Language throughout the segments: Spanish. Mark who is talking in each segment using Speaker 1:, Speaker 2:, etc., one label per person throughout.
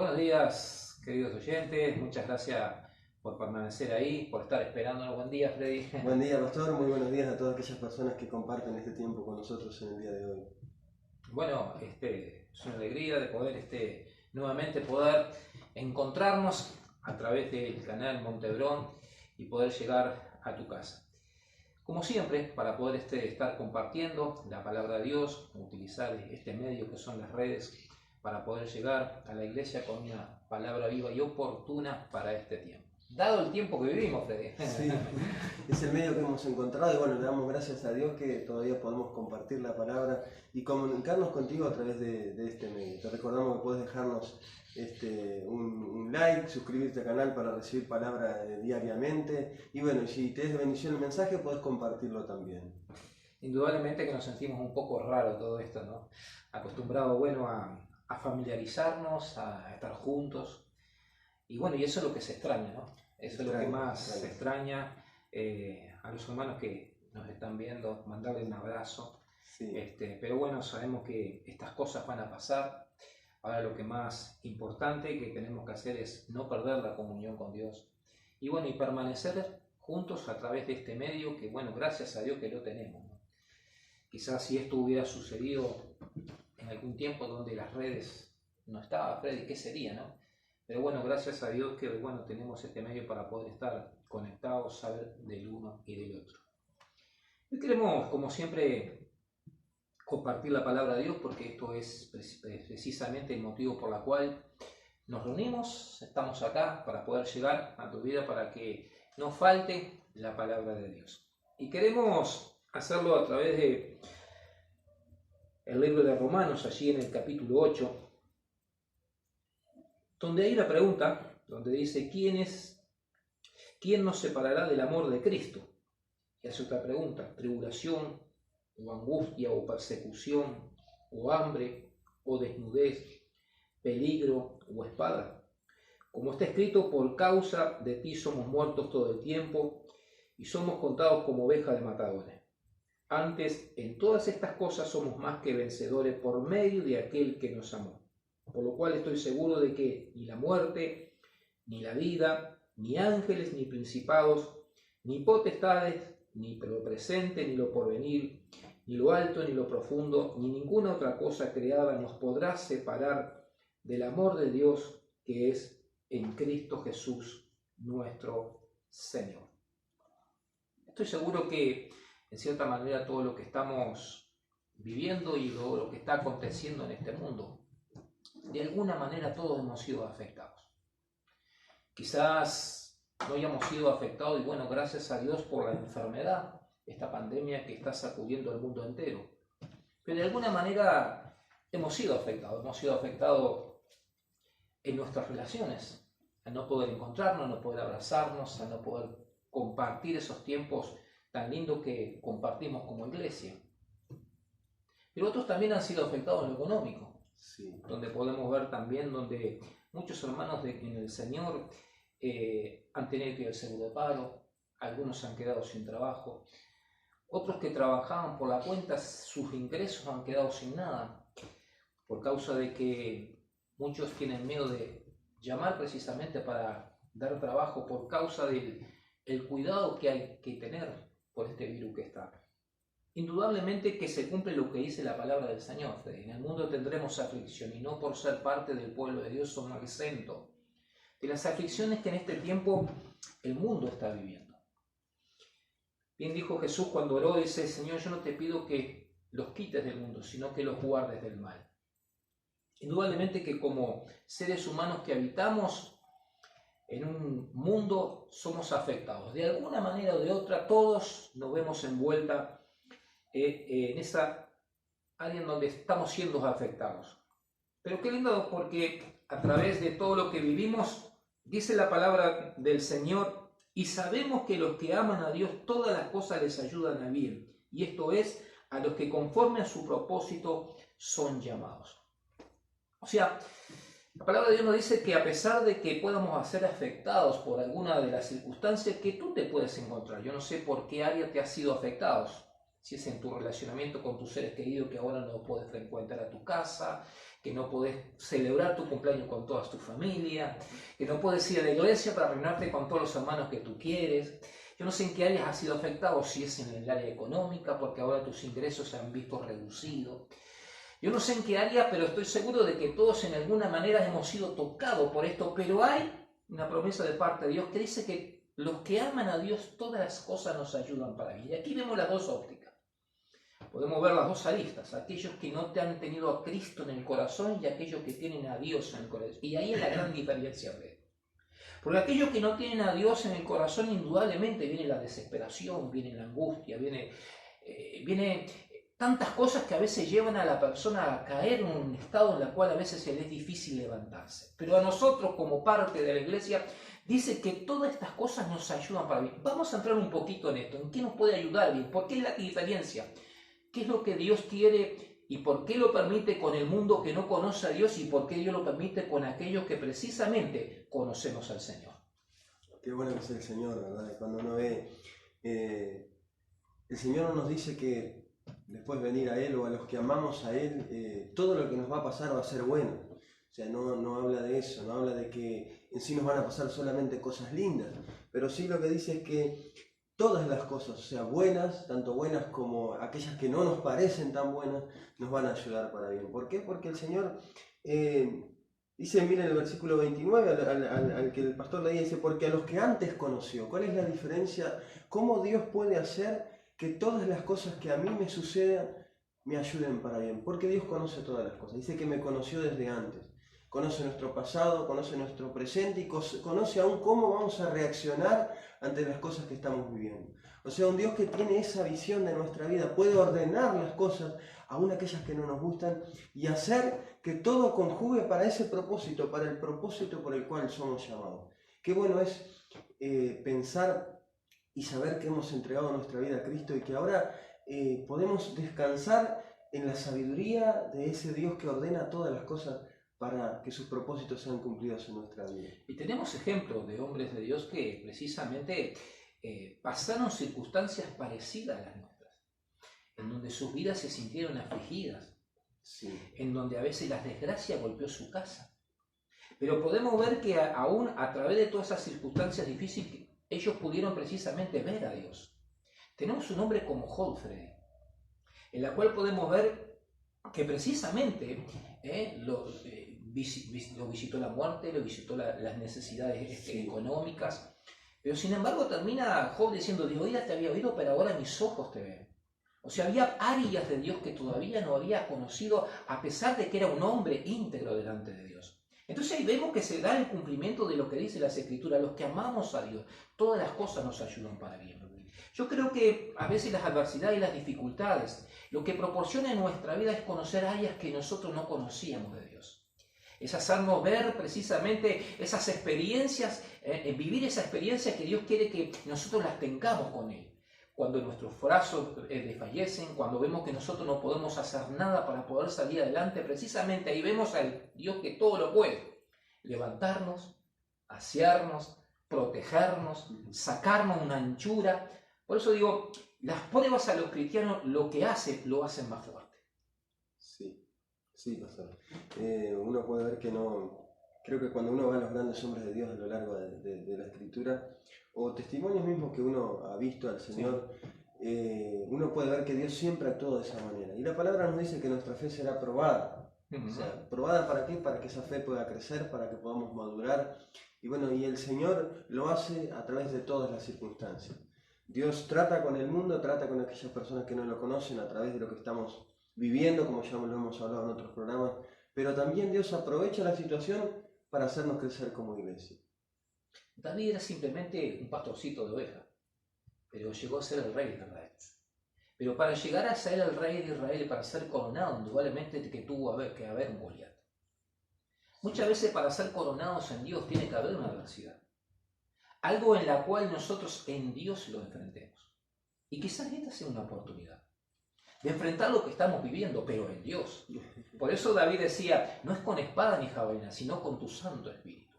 Speaker 1: Buenos días, queridos oyentes. Muchas gracias por permanecer ahí, por estar esperándonos. Buen día, Freddy.
Speaker 2: Buen día, pastor. Muy buenos días a todas aquellas personas que comparten este tiempo con nosotros en el día de hoy.
Speaker 1: Bueno, es una alegría de poder nuevamente poder encontrarnos a través del canal Montebrón y poder llegar a tu casa. Como siempre, para poder estar compartiendo la palabra de Dios, utilizar este medio que son las redes para poder llegar a la iglesia con una palabra viva y oportuna para este tiempo. Dado el tiempo que vivimos, Freddy.
Speaker 2: Sí, es el medio que hemos encontrado y bueno, le damos gracias a Dios que todavía podemos compartir la palabra y comunicarnos contigo a través de este medio. Te recordamos que puedes dejarnos un like, suscribirte al canal para recibir palabra diariamente y bueno, si te es de bendición el mensaje, puedes compartirlo también.
Speaker 1: Indudablemente que nos sentimos un poco raro todo esto, ¿no? Acostumbrado, bueno, a familiarizarnos, a estar juntos. Y bueno, y eso es lo que se extraña, ¿no? Eso es lo que más se extraña a los hermanos que nos están viendo, mandarle un abrazo.
Speaker 2: Sí.
Speaker 1: Pero bueno, sabemos que estas cosas van a pasar. Ahora lo que más importante que tenemos que hacer es no perder la comunión con Dios. Y bueno, y permanecer juntos a través de este medio que, bueno, gracias a Dios que lo tenemos, ¿no? Quizás si esto hubiera sucedido en algún tiempo donde las redes no estaban, Freddy, ¿qué sería, no? Pero bueno, gracias a Dios que bueno, tenemos este medio para poder estar conectados, saber del uno y del otro. Hoy queremos, como siempre, compartir la palabra de Dios porque esto es precisamente el motivo por el cual nos reunimos, estamos acá para poder llegar a tu vida, para que no falte la palabra de Dios. Y queremos hacerlo a través de el libro de Romanos, allí en el capítulo 8, donde hay una pregunta, donde dice, ¿quién nos separará del amor de Cristo? Y hace otra pregunta, tribulación, o angustia, o persecución, o hambre, o desnudez, peligro, o espada. Como está escrito, por causa de ti somos muertos todo el tiempo, y somos contados como ovejas de matadores. Antes, en todas estas cosas somos más que vencedores por medio de aquel que nos amó. Por lo cual estoy seguro de que ni la muerte, ni la vida, ni ángeles, ni principados, ni potestades, ni lo presente, ni lo porvenir, ni lo alto, ni lo profundo, ni ninguna otra cosa creada nos podrá separar del amor de Dios que es en Cristo Jesús, nuestro Señor. Estoy seguro que, en cierta manera, todo lo que estamos viviendo y lo que está aconteciendo en este mundo, de alguna manera todos hemos sido afectados. Quizás no hayamos sido afectados y bueno, gracias a Dios por la enfermedad, esta pandemia que está sacudiendo al mundo entero. Pero de alguna manera hemos sido afectados en nuestras relaciones, a no poder encontrarnos, a no poder abrazarnos, a no poder compartir esos tiempos tan lindos que compartimos como iglesia. Pero otros también han sido afectados en lo económico. Sí. Donde podemos ver también donde muchos hermanos en el Señor han tenido que ir al seguro de paro, algunos han quedado sin trabajo, otros que trabajaban por la cuenta, sus ingresos han quedado sin nada, por causa de que muchos tienen miedo de llamar precisamente para dar trabajo por causa del cuidado que hay que tener por este virus que está. Indudablemente que se cumple lo que dice la palabra del Señor, Freddy. En el mundo tendremos aflicción y no por ser parte del pueblo de Dios somos exentos de las aflicciones que en este tiempo el mundo está viviendo. Bien dijo Jesús cuando oró, dice, Señor, yo no te pido que los quites del mundo, sino que los guardes del mal. Indudablemente que como seres humanos que habitamos en un mundo somos afectados. De alguna manera o de otra, todos nos vemos envueltos en esa área en donde estamos siendo afectados. Pero qué lindo, porque a través de todo lo que vivimos, dice la palabra del Señor, y sabemos que los que aman a Dios, todas las cosas les ayudan a bien. Y esto es, a los que conforme a su propósito son llamados. O sea, la palabra de Dios nos dice que a pesar de que podamos ser afectados por alguna de las circunstancias que tú te puedes encontrar, yo no sé por qué área te has sido afectados. Si es en tu relacionamiento con tus seres queridos que ahora no puedes frecuentar a tu casa, que no podés celebrar tu cumpleaños con toda tu familia, que no puedes ir a la iglesia para reunirte con todos los hermanos que tú quieres. Yo no sé en qué áreas has sido afectado, si es en el área económica, porque ahora tus ingresos se han visto reducidos. Yo no sé en qué área, pero estoy seguro de que todos en alguna manera hemos sido tocados por esto, pero hay una promesa de parte de Dios que dice que los que aman a Dios, todas las cosas nos ayudan para bien. Y aquí vemos las dos ópticas. Podemos ver las dos aristas, aquellos que no te han tenido a Cristo en el corazón y aquellos que tienen a Dios en el corazón. Y ahí es la gran diferencia, porque aquellos que no tienen a Dios en el corazón, indudablemente viene la desesperación, viene la angustia, viene tantas cosas que a veces llevan a la persona a caer en un estado en el cual a veces se le es difícil levantarse. Pero a nosotros, como parte de la iglesia, dice que todas estas cosas nos ayudan para bien. Vamos a entrar un poquito en esto, en qué nos puede ayudar bien, por qué es la diferencia, qué es lo que Dios quiere y por qué lo permite con el mundo que no conoce a Dios y por qué Dios lo permite con aquellos que precisamente conocemos al Señor.
Speaker 2: Qué bueno que es el Señor, ¿verdad? Cuando uno ve, el Señor nos dice que después venir a Él o a los que amamos a Él, todo lo que nos va a pasar va a ser bueno. O sea, no habla de eso, no habla de que en sí nos van a pasar solamente cosas lindas, pero sí lo que dice es que todas las cosas, o sea, buenas, tanto buenas como aquellas que no nos parecen tan buenas, nos van a ayudar para bien. ¿Por qué? Porque el Señor dice, miren el versículo 29, al que el pastor leía, dice, porque a los que antes conoció, ¿cuál es la diferencia? ¿Cómo Dios puede hacer que todas las cosas que a mí me sucedan me ayuden para bien? Porque Dios conoce todas las cosas. Dice que me conoció desde antes. Conoce nuestro pasado, conoce nuestro presente y conoce aún cómo vamos a reaccionar ante las cosas que estamos viviendo. O sea, un Dios que tiene esa visión de nuestra vida, puede ordenar las cosas, aún aquellas que no nos gustan, y hacer que todo conjugue para ese propósito, para el propósito por el cual somos llamados. Qué bueno es pensar y saber que hemos entregado nuestra vida a Cristo y que ahora podemos descansar en la sabiduría de ese Dios que ordena todas las cosas para que sus propósitos sean cumplidos en nuestra vida.
Speaker 1: Y tenemos ejemplos de hombres de Dios que precisamente pasaron circunstancias parecidas a las nuestras, en donde sus vidas se sintieron afligidas, sí, en donde a veces la desgracia golpeó su casa. Pero podemos ver que aún a través de todas esas circunstancias difíciles, ellos pudieron precisamente ver a Dios. Tenemos un hombre como Godfrey, en la cual podemos ver que precisamente lo visitó la muerte, lo visitó las necesidades económicas, pero sin embargo termina Job diciendo, de oídas te había oído, pero ahora mis ojos te ven. O sea, había áreas de Dios que todavía no había conocido, a pesar de que era un hombre íntegro delante de Dios. Entonces ahí vemos que se da el cumplimiento de lo que dice las Escrituras, los que amamos a Dios, todas las cosas nos ayudan para bien. Yo creo que a veces las adversidades y las dificultades, lo que proporciona en nuestra vida es conocer áreas que nosotros no conocíamos de Dios. Es hacernos ver precisamente esas experiencias, vivir esa experiencia que Dios quiere que nosotros las tengamos con Él. Cuando nuestros brazos desfallecen, cuando vemos que nosotros no podemos hacer nada para poder salir adelante, precisamente ahí vemos al Dios que todo lo puede. Levantarnos, asearnos, protegernos, sacarnos una anchura. Por eso digo, las pruebas a los cristianos lo que hacen, lo hacen más fuerte.
Speaker 2: Sí, pastor. Uno puede ver que no, creo que cuando uno va a los grandes hombres de Dios a lo largo de la Escritura, o testimonios mismos que uno ha visto al Señor, uno puede ver que Dios siempre actuó de esa manera. Y la palabra nos dice que nuestra fe será probada. O sea, ¿probada para qué? Para que esa fe pueda crecer, para que podamos madurar. Y bueno, y el Señor lo hace a través de todas las circunstancias. Dios trata con el mundo, trata con aquellas personas que no lo conocen a través de lo que estamos viviendo, como ya lo hemos hablado en otros programas, pero también Dios aprovecha la situación para hacernos crecer como iglesia.
Speaker 1: David era simplemente un pastorcito de ovejas, pero llegó a ser el rey de Israel. Pero para llegar a ser el rey de Israel y para ser coronado, indudablemente que tuvo que haber un Goliat. Muchas veces para ser coronados en Dios tiene que haber una adversidad. Algo en la cual nosotros en Dios lo enfrentemos. Y quizás esta sea una oportunidad de enfrentar lo que estamos viviendo, pero en Dios. Por eso David decía, no es con espada ni jabalina, sino con tu Santo Espíritu.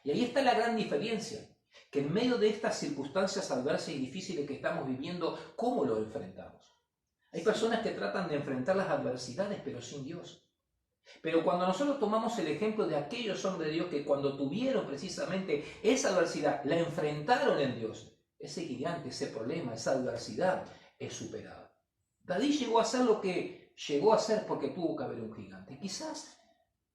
Speaker 1: Y ahí está la gran diferencia, que en medio de estas circunstancias adversas y difíciles que estamos viviendo, ¿cómo lo enfrentamos? Hay personas que tratan de enfrentar las adversidades, pero sin Dios. Pero cuando nosotros tomamos el ejemplo de aquellos hombres de Dios que cuando tuvieron precisamente esa adversidad, la enfrentaron en Dios, ese gigante, ese problema, esa adversidad es superada. David llegó a hacer lo que llegó a hacer porque tuvo que haber un gigante. Quizás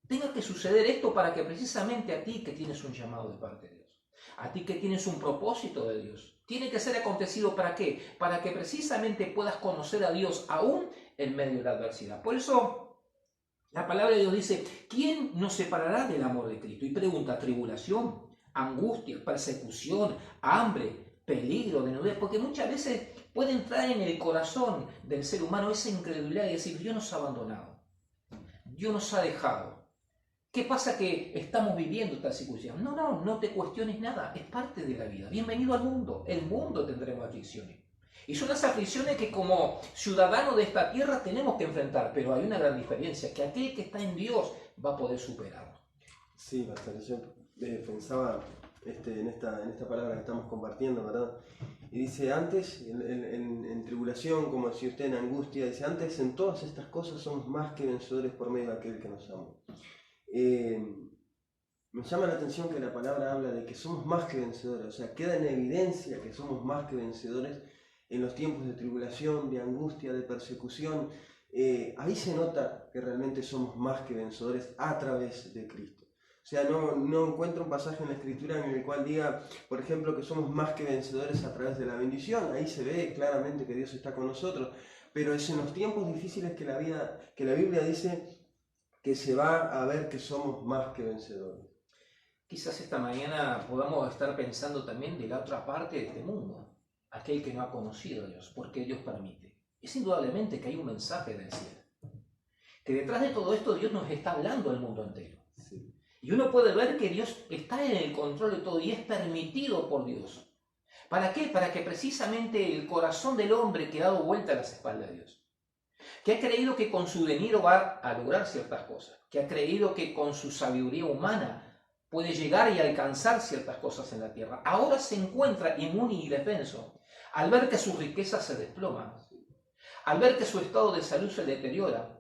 Speaker 1: tenga que suceder esto para que precisamente a ti que tienes un llamado de parte de Dios, a ti que tienes un propósito de Dios, tiene que ser acontecido ¿para qué? Para que precisamente puedas conocer a Dios aún en medio de la adversidad. Por eso la palabra de Dios dice, ¿quién nos separará del amor de Cristo? Y pregunta, tribulación, angustia, persecución, hambre, peligro, desnudez, porque muchas veces puede entrar en el corazón del ser humano esa incredulidad y decir, Dios nos ha abandonado, Dios nos ha dejado. ¿Qué pasa que estamos viviendo esta circunstancia? No te cuestiones nada, es parte de la vida. Bienvenido al mundo, el mundo tendremos aflicciones. Y son las aflicciones que como ciudadanos de esta tierra tenemos que enfrentar, pero hay una gran diferencia, que aquel que está en Dios va a poder superarlo.
Speaker 2: Sí, bastante. Yo pensaba en esta palabra que estamos compartiendo, ¿verdad? Y dice, antes, en tribulación, como decía usted, en angustia, dice, antes en todas estas cosas somos más que vencedores por medio de aquel que nos ama. Me llama la atención que la palabra habla de que somos más que vencedores, o sea, queda en evidencia que somos más que vencedores en los tiempos de tribulación, de angustia, de persecución. Ahí se nota que realmente somos más que vencedores a través de Cristo. O sea, no encuentro un pasaje en la Escritura en el cual diga, por ejemplo, que somos más que vencedores a través de la bendición. Ahí se ve claramente que Dios está con nosotros. Pero es en los tiempos difíciles que la Biblia dice que se va a ver que somos más que vencedores.
Speaker 1: Quizás esta mañana podamos estar pensando también de la otra parte de este mundo, aquel que no ha conocido a Dios, porque Dios permite. Es indudablemente que hay un mensaje del cielo, que detrás de todo esto Dios nos está hablando al mundo entero.
Speaker 2: Sí.
Speaker 1: Y uno puede ver que Dios está en el control de todo y es permitido por Dios. ¿Para qué? Para que precisamente el corazón del hombre que ha dado vuelta a las espaldas de Dios, que ha creído que con su dinero va a lograr ciertas cosas, que ha creído que con su sabiduría humana puede llegar y alcanzar ciertas cosas en la tierra, ahora se encuentra inmune y indefenso al ver que sus riquezas se desploman, al ver que su estado de salud se deteriora.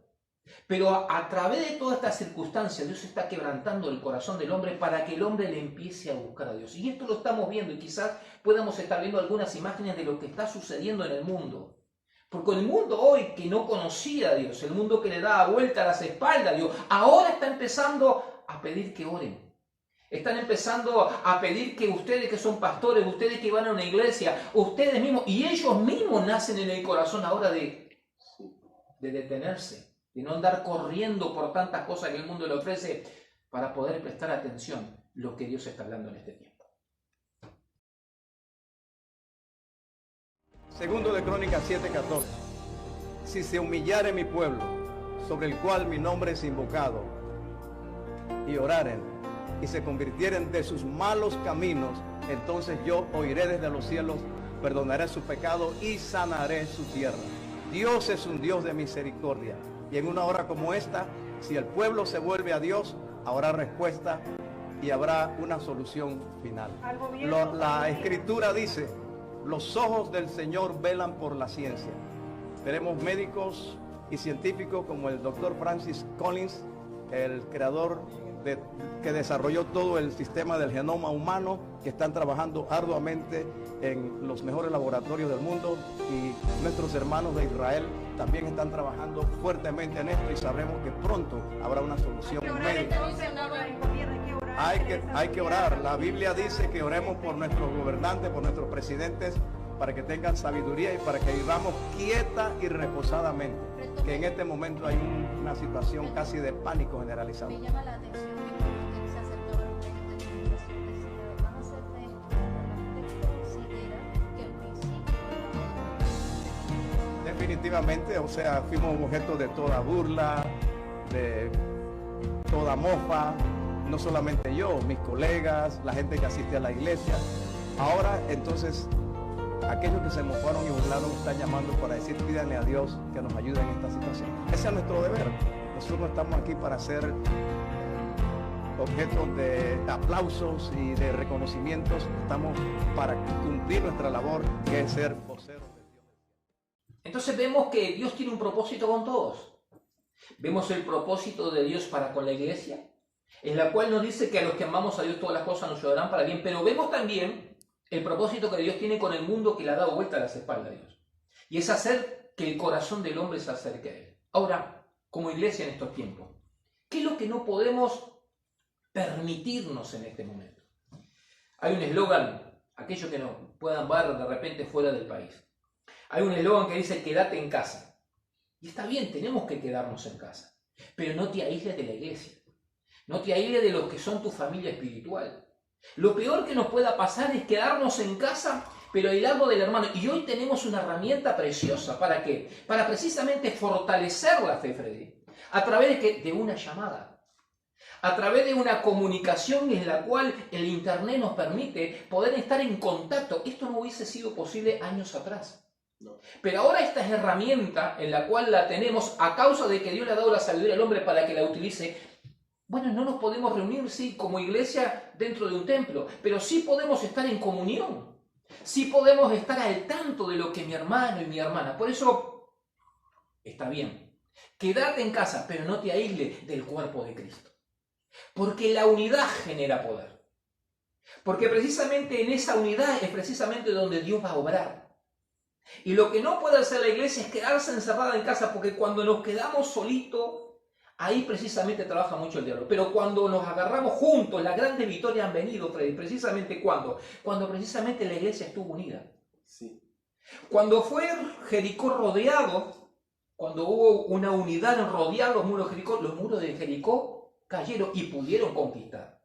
Speaker 1: Pero a través de todas estas circunstancias, Dios está quebrantando el corazón del hombre para que el hombre le empiece a buscar a Dios. Y esto lo estamos viendo y quizás podamos estar viendo algunas imágenes de lo que está sucediendo en el mundo. Porque el mundo hoy que no conocía a Dios, el mundo que le daba vuelta a las espaldas a Dios, ahora está empezando a pedir que oren. Están empezando a pedir que ustedes que son pastores, ustedes que van a una iglesia, ustedes mismos, y ellos mismos nacen en el corazón ahora de detenerse, de no andar corriendo por tantas cosas que el mundo le ofrece para poder prestar atención a lo que Dios está hablando en este tiempo.
Speaker 3: Segundo de Crónicas 7:14. Si se humillare mi pueblo, sobre el cual mi nombre es invocado, y oraren, y se convirtieren de sus malos caminos, entonces yo oiré desde los cielos, perdonaré su pecado y sanaré su tierra. Dios es un Dios de misericordia. Y en una hora como esta, si el pueblo se vuelve a Dios, habrá respuesta y habrá una solución final. La Escritura dice, los ojos del Señor velan por la ciencia. Tenemos médicos y científicos como el doctor Francis Collins, el creador que desarrolló todo el sistema del genoma humano, que están trabajando arduamente en los mejores laboratorios del mundo, y nuestros hermanos de Israel también están trabajando fuertemente en esto, y sabremos que pronto habrá una solución médica. Hay que orar. La Biblia dice que oremos por nuestros gobernantes, por nuestros presidentes, para que tengan sabiduría y para que vivamos quieta y reposadamente, que en este momento hay una situación casi de pánico generalizado.
Speaker 4: Me llama la atención que cuando usted se acercaba a los medios de comunicación decía, van a hacer esto, la gente considera que el principio...
Speaker 3: Definitivamente, o sea, fuimos objeto de toda burla, de toda mofa, no solamente yo, mis colegas, la gente que asiste a la iglesia. Ahora, entonces, aquellos que se mofaron y burlaron están llamando para decir, pídanle a Dios que nos ayude en esta situación. Ese es nuestro deber. Nosotros no estamos aquí para ser objeto de aplausos y de reconocimientos. Estamos para cumplir nuestra labor, que es ser voceros de Dios.
Speaker 1: Entonces vemos que Dios tiene un propósito con todos. Vemos el propósito de Dios para con la iglesia, en la cual nos dice que a los que amamos a Dios todas las cosas nos ayudarán para bien, pero vemos también el propósito que Dios tiene con el mundo que le ha dado vuelta a las espaldas a Dios. Y es hacer que el corazón del hombre se acerque a Él. Ahora, como iglesia en estos tiempos, ¿qué es lo que no podemos permitirnos en este momento? Hay un eslogan, aquellos que nos puedan ver de repente fuera del país. Hay un eslogan que dice, quédate en casa. Y está bien, tenemos que quedarnos en casa. Pero no te aísles de la iglesia. No te aísles de los que son tu familia espiritual. Lo peor que nos pueda pasar es quedarnos en casa, pero aislado del hermano. Y hoy tenemos una herramienta preciosa. ¿Para qué? Para precisamente fortalecer la fe, Freddy. A través de una llamada. A través de una comunicación en la cual el internet nos permite poder estar en contacto. Esto no hubiese sido posible años atrás.
Speaker 2: No.
Speaker 1: Pero ahora esta es herramienta en la cual la tenemos a causa de que Dios le ha dado la sabiduría al hombre para que la utilice. Bueno, no nos podemos reunir, sí, como iglesia dentro de un templo, pero sí podemos estar en comunión. Sí podemos estar al tanto de lo que mi hermano y mi hermana. Por eso, está bien. Quédate en casa, pero no te aísles del cuerpo de Cristo. Porque la unidad genera poder. Porque precisamente en esa unidad es precisamente donde Dios va a obrar. Y lo que no puede hacer la iglesia es quedarse encerrada en casa, porque cuando nos quedamos solitos, ahí precisamente trabaja mucho el diablo. Pero cuando nos agarramos juntos, las grandes victorias han venido, Freddy. ¿Precisamente cuándo? Cuando precisamente la iglesia estuvo unida.
Speaker 2: Sí.
Speaker 1: Cuando fue Jericó rodeado, cuando hubo una unidad en rodear los muros de Jericó cayeron y pudieron conquistar.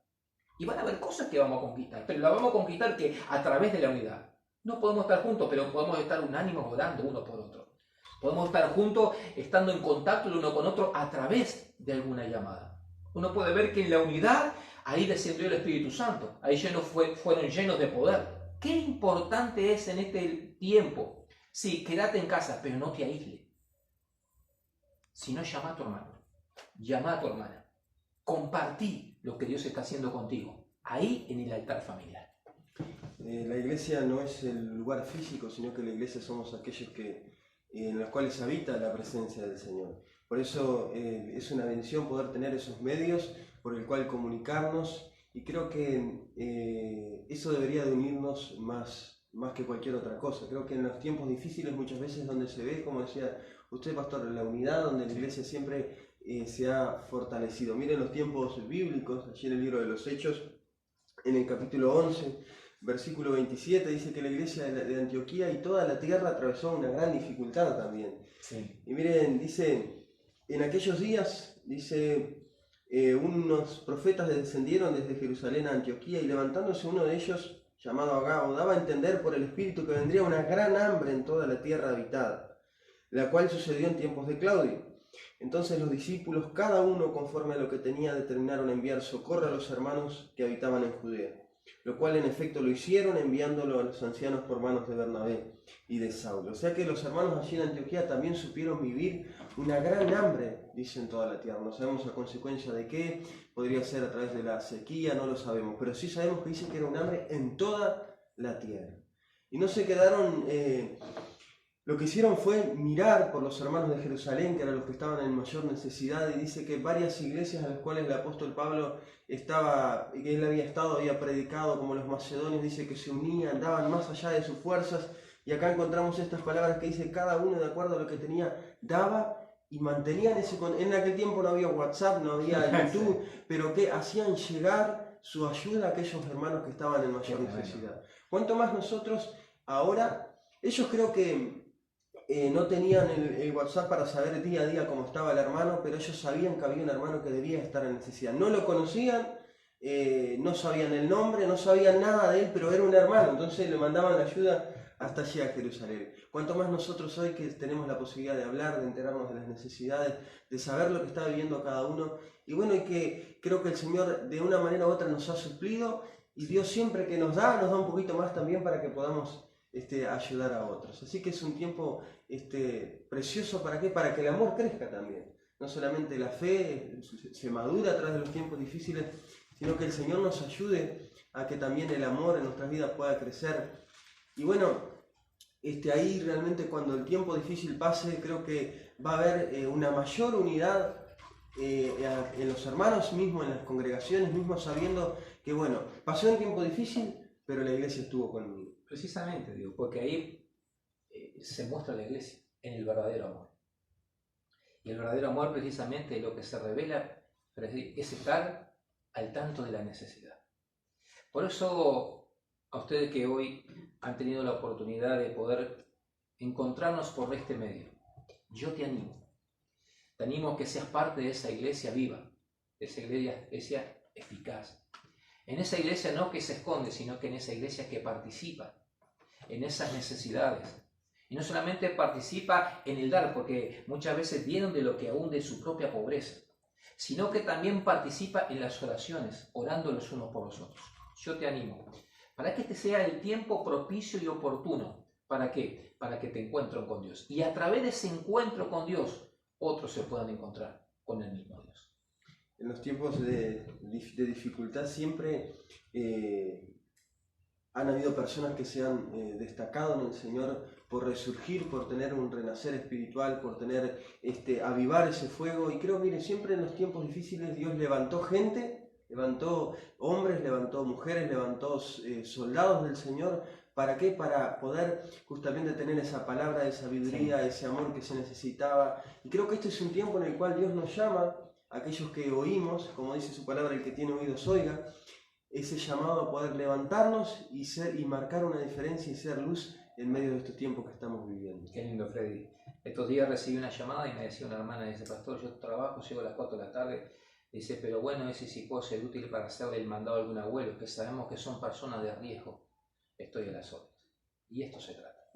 Speaker 1: Y van a haber cosas que vamos a conquistar, pero las vamos a conquistar que a través de la unidad. No podemos estar juntos, pero podemos estar unánimos orando uno por otro. Podemos estar juntos, estando en contacto el uno con otro a través de alguna llamada. Uno puede ver que en la unidad, ahí descendió el Espíritu Santo. Ahí fueron llenos de poder. Qué importante es en este tiempo. Sí, quédate en casa, pero no te aísles. Si no, llama a tu hermano. Llama a tu hermana. Compartí lo que Dios está haciendo contigo. Ahí en el altar familiar.
Speaker 2: La iglesia no es el lugar físico, sino que la iglesia somos aquellos en los cuales habita la presencia del Señor. Por eso es una bendición poder tener esos medios por el cual comunicarnos, y creo que eso debería de unirnos más que cualquier otra cosa. Creo que en los tiempos difíciles muchas veces donde se ve, como decía usted, pastor, la unidad, donde la iglesia siempre se ha fortalecido. Miren los tiempos bíblicos, allí en el libro de los Hechos, en el capítulo 11, versículo 27, dice que la iglesia de Antioquía y toda la tierra atravesó una gran dificultad también.
Speaker 1: Sí.
Speaker 2: Y miren, dice, en aquellos días, dice, unos profetas descendieron desde Jerusalén a Antioquía, y levantándose uno de ellos, llamado Agabo, daba a entender por el Espíritu que vendría una gran hambre en toda la tierra habitada, la cual sucedió en tiempos de Claudio. Entonces los discípulos, cada uno conforme a lo que tenía, determinaron enviar socorro a los hermanos que habitaban en Judea, lo cual en efecto lo hicieron, enviándolo a los ancianos por manos de Bernabé y de Saulo. O sea que los hermanos allí en Antioquía también supieron vivir una gran hambre, dice, en toda la tierra. No sabemos a consecuencia de qué, podría ser a través de la sequía, no lo sabemos, pero sí sabemos que dice que era un hambre en toda la tierra. Y no se quedaron... Lo que hicieron fue mirar por los hermanos de Jerusalén, que eran los que estaban en mayor necesidad, y dice que varias iglesias a las cuales el apóstol Pablo que él había estado, había predicado, como los macedonios, dice que se unían, daban más allá de sus fuerzas, y acá encontramos estas palabras que dice, cada uno de acuerdo a lo que tenía, daba y mantenían ese... En aquel tiempo no había WhatsApp, no había YouTube, pero que hacían llegar su ayuda a aquellos hermanos que estaban en mayor necesidad. ¿Cuánto más nosotros ahora? Ellos creo que no tenían el WhatsApp para saber día a día cómo estaba el hermano, pero ellos sabían que había un hermano que debía estar en necesidad. No lo conocían, no sabían el nombre, no sabían nada de él, pero era un hermano, entonces le mandaban la ayuda hasta allí a Jerusalén. Cuanto más nosotros hoy que tenemos la posibilidad de hablar, de enterarnos de las necesidades, de saber lo que está viviendo cada uno, y bueno, y que creo que el Señor de una manera u otra nos ha suplido, y Dios siempre que nos da un poquito más también para que podamos ayudar a otros. Así que es un tiempo precioso. ¿Para qué? Para que el amor crezca también. No solamente la fe se madura a través de los tiempos difíciles, sino que el Señor nos ayude a que también el amor en nuestras vidas pueda crecer. Y bueno, ahí realmente cuando el tiempo difícil pase, creo que va a haber una mayor unidad en los hermanos mismos, en las congregaciones mismos, sabiendo que, bueno, pasó un tiempo difícil, pero la iglesia estuvo conmigo.
Speaker 1: Precisamente, digo, porque ahí se muestra la iglesia en el verdadero amor. Y el verdadero amor precisamente lo que se revela es estar al tanto de la necesidad. Por eso, a ustedes que hoy han tenido la oportunidad de poder encontrarnos por este medio, yo te animo. Te animo a que seas parte de esa iglesia viva, de esa iglesia eficaz. En esa iglesia no que se esconde, sino que en esa iglesia que participa en esas necesidades. Y no solamente participa en el dar, porque muchas veces dieron de lo que aún de su propia pobreza, sino que también participa en las oraciones, orando los unos por los otros. Yo te animo, para que este sea el tiempo propicio y oportuno. ¿Para qué? Para que te encuentres con Dios. Y a través de ese encuentro con Dios, otros se puedan encontrar con el mismo Dios.
Speaker 2: En los tiempos de dificultad siempre han habido personas que se han destacado en el Señor por resurgir, por tener un renacer espiritual, por tener avivar ese fuego. Y creo, mire, siempre en los tiempos difíciles Dios levantó gente, levantó hombres, levantó mujeres, levantó soldados del Señor. ¿Para qué? Para poder justamente tener esa palabra de sabiduría, sí, ese amor que se necesitaba. Y creo que este es un tiempo en el cual Dios nos llama, a aquellos que oímos, como dice su palabra, el que tiene oídos oiga, ese llamado a poder levantarnos y marcar una diferencia y ser luz en medio de estos tiempos que estamos viviendo.
Speaker 1: Qué lindo, Freddy. Estos días recibí una llamada y me decía una hermana, dice, pastor, yo trabajo, llego a las 4 de la tarde, dice, pero bueno, ese si puedo ser útil para hacerle el mandado a algún abuelo, que sabemos que son personas de riesgo. Estoy a las órdenes. Y esto se trata.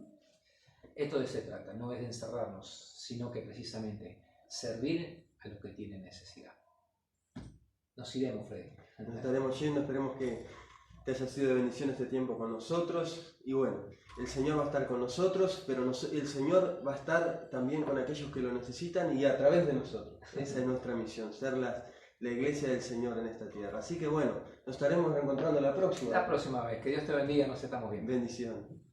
Speaker 1: Esto de se trata, no es de encerrarnos, sino que precisamente servir a los que tienen necesidad. Nos iremos, Freddy.
Speaker 2: Nos estaremos yendo, esperemos que te haya sido de bendición este tiempo con nosotros. Y bueno, el Señor va a estar con nosotros, pero el Señor va a estar también con aquellos que lo necesitan y a través de nosotros. Esa es nuestra misión, ser la iglesia del Señor en esta tierra. Así que bueno, nos estaremos reencontrando la próxima.
Speaker 1: La próxima vez. Que Dios te bendiga, nos estamos viendo.
Speaker 2: Bendición.